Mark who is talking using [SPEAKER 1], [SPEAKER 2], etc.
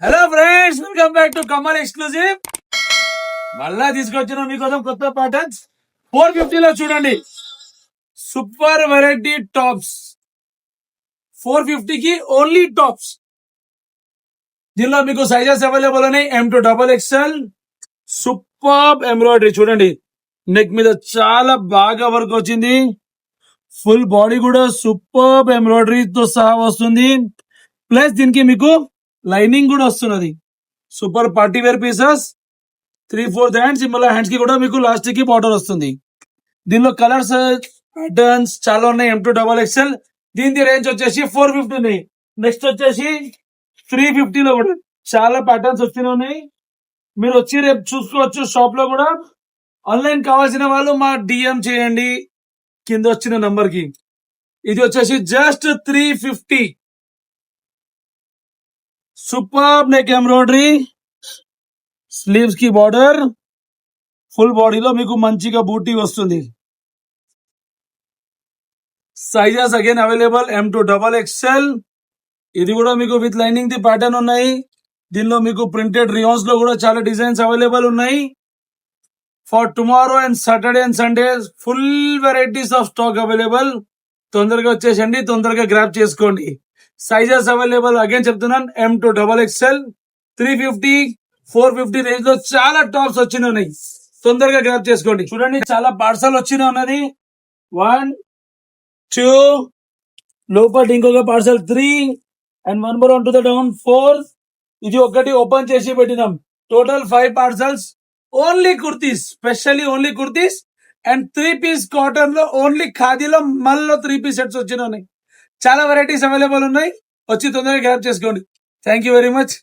[SPEAKER 1] Hello friends, welcome back to Kamal exclusive. మళ్ళా తీసుకొచ్చిన మీకోసం కొత్త ప్యాటర్న్స్. 450 చూడండి, super variety tops. 450 only tops. దీనిలో మీకు సైజెస్ అవైలబుల్ ఉన్నాయి. M to XXL. Super embroidery చూడండి, నెక్ మీద చాలా బాగా వర్క్ వచ్చింది. ఫుల్ బాడీ కూడా సూపర్ ఎంబ్రాయిడరీతో సహా వస్తుంది. ప్లస్ దీనికి మీకు లైనింగ్ కూడా వస్తున్నది. Super party wear pieces. 3/4 hands, మళ్ళీ హ్యాండ్స్ కి కూడా మీకు లాస్ట్ కి బార్డర్ వస్తుంది. దీనిలో కలర్స్ ప్యాటర్న్స్ చాలా ఉన్నాయి. M to XXL. దీని రేంజ్ వచ్చేసి 450 ఉన్నాయి. నెక్స్ట్ వచ్చేసి 350 లో కూడా చాలా ప్యాటర్న్స్ వచ్చినాయి. మీరు వచ్చి రేపు చూసుకోవచ్చు షాప్ లో కూడా. ఆన్లైన్ కావాల్సిన వాళ్ళు మా డిఎం చేయండి కింద వచ్చిన నంబర్ కి. ఇది వచ్చేసి just 350. Super neck embroidery, sleeves కి బార్డర్, ఫుల్ బాడీలో మీకు మంచిగా బూటీ వస్తుంది. Sizes again available M to XXL. ఇది కూడా మీకు విత్ లైనింగ్ ది ప్యాటర్న్ ఉన్నాయి. దీనిలో మీకు ప్రింటెడ్ రియాన్స్ లో కూడా చాలా డిజైన్స్ అవైలబుల్ ఉన్నాయి. For tomorrow and Saturday and Sunday full varieties of stock available. తొందరగా వచ్చేసండి, తొందరగా గ్రాప్ చేసుకోండి. సైజెస్ అవైలబుల్ అగైన్ చెప్తున్నాను, M to XXL. 350, 450 రేంజ్ లో చాలా టాప్స్ వచ్చినాయి. తొందరగా గ్రాప్ చేసుకోండి. చూడండి, చాలా పార్సల్ వచ్చిన ఉన్నది. 1, 2, లోపల ఇంకొక parcel 3 and 1 more onto the down 4. ఇది ఒకటి ఓపెన్ చేసి పెట్టినాం. Total 5 parcels. Only kurtis, specially only kurtis and 3 piece cotton లో ఓన్లీ ఖాదీలో మళ్ళీ 3 పీస్ సెట్స్ వచ్చినాయి. చాలా వెరైటీస్ అవైలబుల్ ఉన్నాయి. వచ్చి తొందరగా గ్రాప్ చేసుకోండి. Thank you very much.